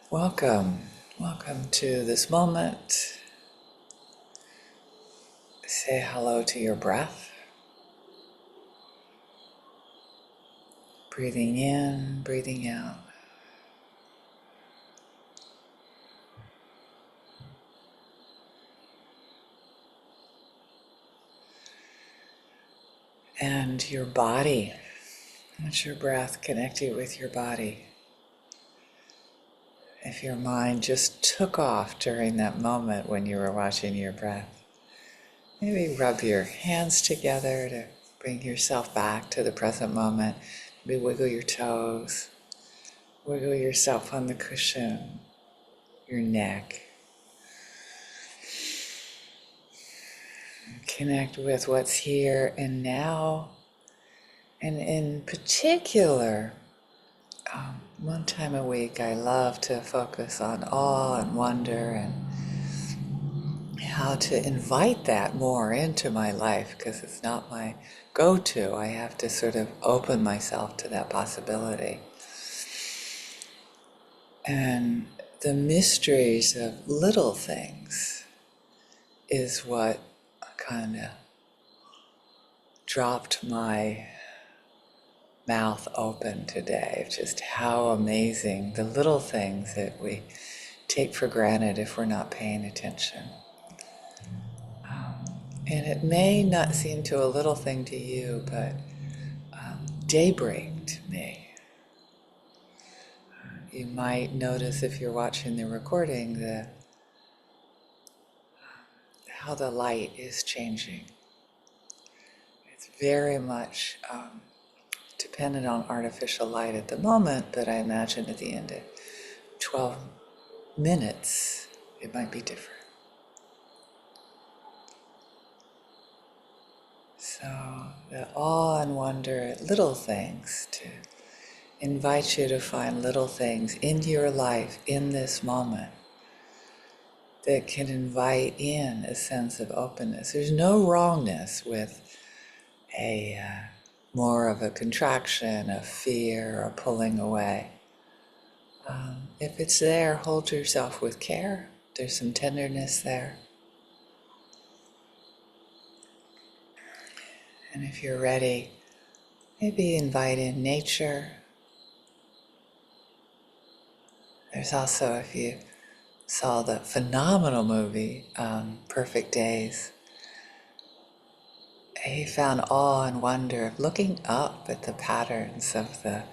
Welcome. Welcome to this moment. Say hello to your breath. Breathing in, breathing out. And your body. Let your breath connect you with your body. If your mind just took off during that moment when you were watching your breath, maybe rub your hands together to bring yourself back to the present moment. Maybe wiggle your toes, wiggle yourself on the cushion, your neck. Connect with what's here and now. And in particular, one time a week I love to focus on awe and wonder and how to invite that more into my life, because it's not my go-to. I have to sort of open myself to that possibility. And the mysteries of little things is what kind of dropped my mouth open today, of just how amazing the little things that we take for granted if we're not paying attention. And it may not seem to a little thing to you, but daybreak to me. You might notice if you're watching the recording how the light is changing. It's very much dependent on artificial light at the moment, but I imagine at the end of 12 minutes, it might be different. So the awe and wonder at little things, to invite you to find little things in your life in this moment that can invite in a sense of openness. There's no wrongness with a more of a contraction, of fear, or pulling away. If it's there, hold yourself with care. There's some tenderness there. And if you're ready, maybe invite in nature. There's also, if you saw the phenomenal movie, Perfect Days, he found awe and wonder of looking up at the patterns of the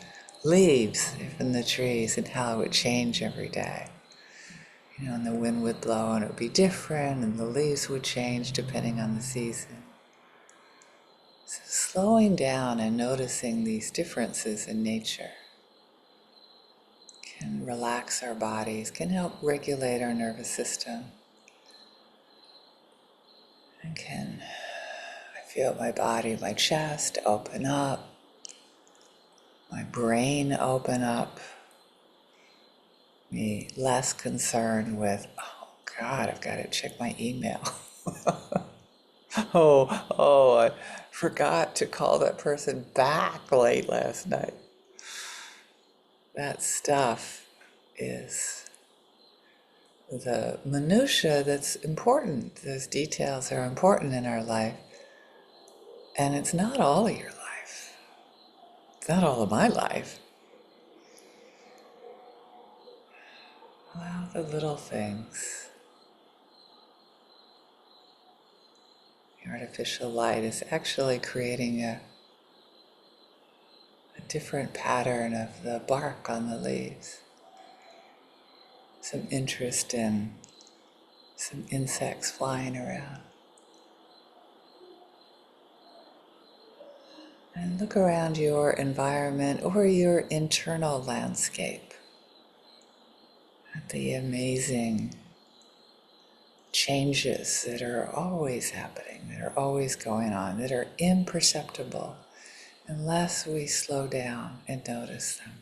leaves from the trees and how it would change every day. You know, and the wind would blow and it would be different, and the leaves would change depending on the season. So slowing down and noticing these differences in nature can relax our bodies, can help regulate our nervous system, and I feel my body, my chest open up, my brain open up, me less concerned with, oh God, I've got to check my email. I forgot to call that person back late last night. That stuff is the minutia that's important. Those details are important in our life. And it's not all of your life. It's not all of my life. Allow the little things. The artificial light is actually creating a different pattern of the bark on the leaves. Some interest in some insects flying around. And look around your environment or your internal landscape at the amazing changes that are always happening, that are always going on, that are imperceptible unless we slow down and notice them.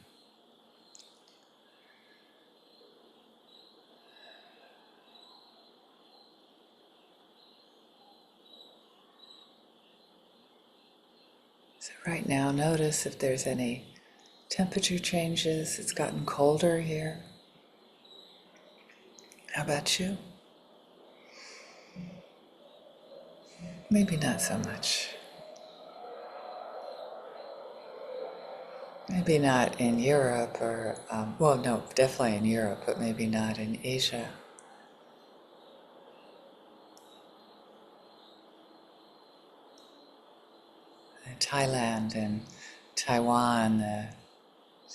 So right now, notice if there's any temperature changes. It's gotten colder here. How about you? Maybe not so much. Maybe not in Europe or, well, no, definitely in Europe, but maybe not in Asia. Thailand and Taiwan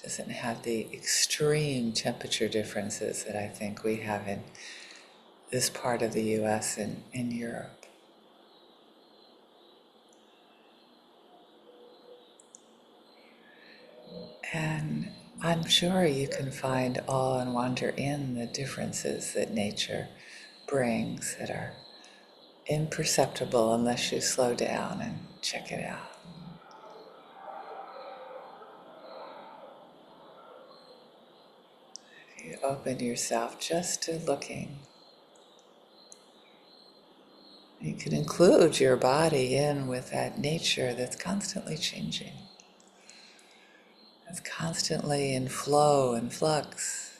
doesn't have the extreme temperature differences that I think we have in this part of the US and in Europe. And I'm sure you can find awe and wonder in the differences that nature brings that are imperceptible unless you slow down and check it out. If you open yourself just to looking, you can include your body in with that nature that's constantly changing, that's constantly in flow and flux.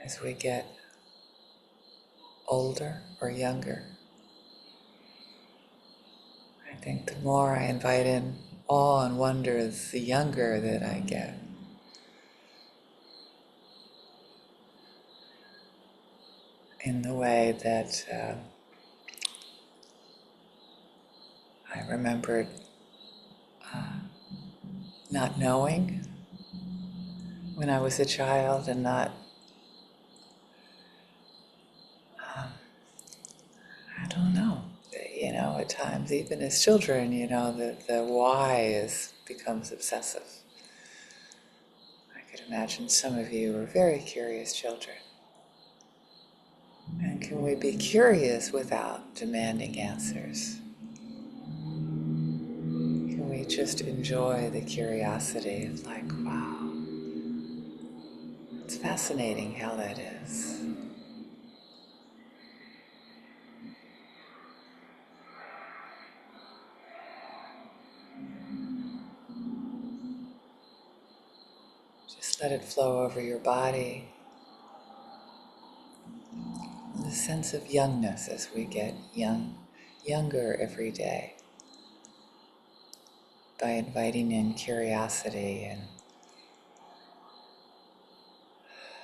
As we get older or younger, I think the more I invite in awe and wonder, the younger that I get. In the way that I remembered not knowing when I was a child and not, I don't know, at times, even as children, the why becomes obsessive. I could imagine some of you are very curious children. And can we be curious without demanding answers? Can we just enjoy the curiosity of like, wow, it's fascinating how that is. Just let it flow over your body. The sense of youngness as we get younger every day by inviting in curiosity and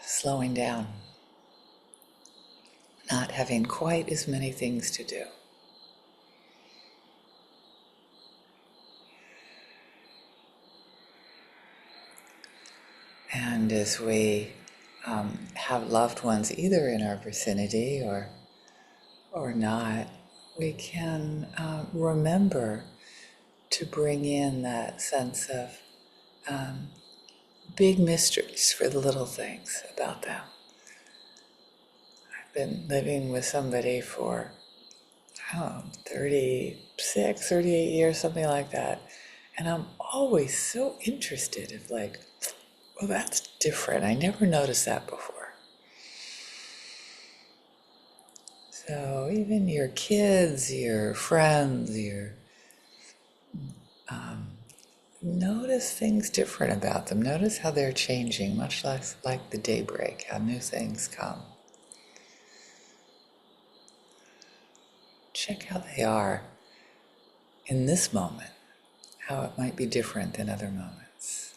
slowing down, not having quite as many things to do. And as we have loved ones either in our vicinity or not, we can remember to bring in that sense of big mysteries for the little things about them. I've been living with somebody for, 36, 38 years, something like that. And I'm always so interested of like, well, that's different. I never noticed that before. So even your kids, your friends, notice things different about them. Notice how they're changing, much less like the daybreak, how new things come. Check how they are in this moment, how it might be different than other moments.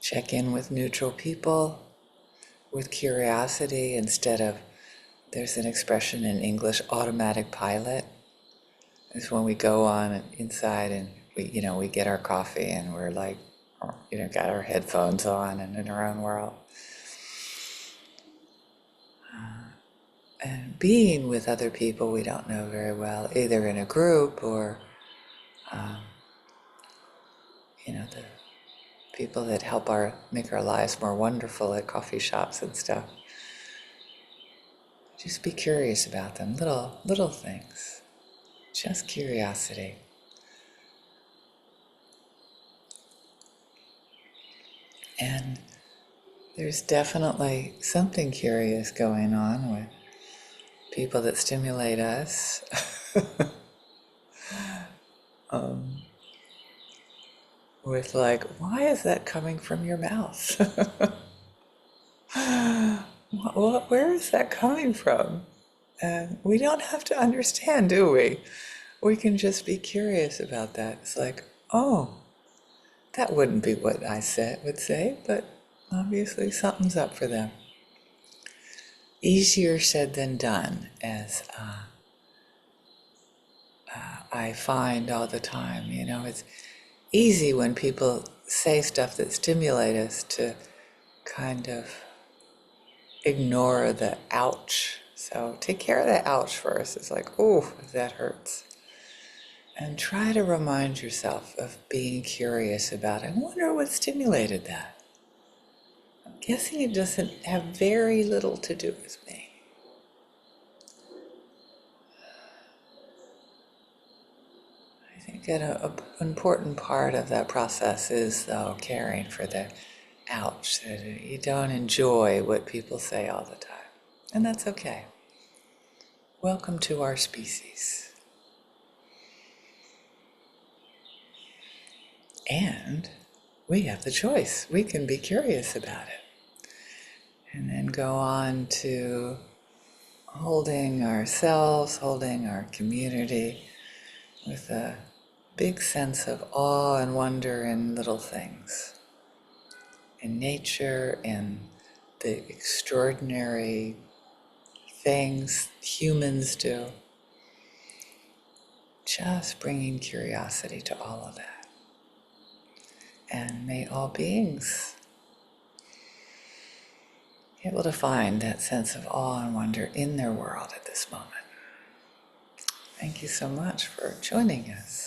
Check in with neutral people, with curiosity instead of, there's an expression in English, automatic pilot. It's when we go on inside and we get our coffee and we're like, got our headphones on and in our own world. And being with other people we don't know very well, either in a group or, the people that help make our lives more wonderful at coffee shops and stuff. Just be curious about them, little things. Just curiosity. And there's definitely something curious going on with people that stimulate us. with like, why is that coming from your mouth? Where is that coming from? And we don't have to understand, do we? We can just be curious about that. It's like, oh, that wouldn't be what I would say, but obviously something's up for them. Easier said than done, as I find all the time. You know, it's easy when people say stuff that stimulate us to kind of ignore the ouch. So take care of the ouch first. It's like, oh, that hurts. And try to remind yourself of being curious about it. I wonder what stimulated that. I'm guessing it doesn't have very little to do with me. I think an important part of that process is, though, caring for the ouch, that you don't enjoy what people say all the time. And that's okay. Welcome to our species. And we have the choice. We can be curious about it. And then go on to holding ourselves, holding our community with a big sense of awe and wonder in little things. In nature, in the extraordinary things humans do. Just bringing curiosity to all of that. And may all beings be able to find that sense of awe and wonder in their world at this moment. Thank you so much for joining us.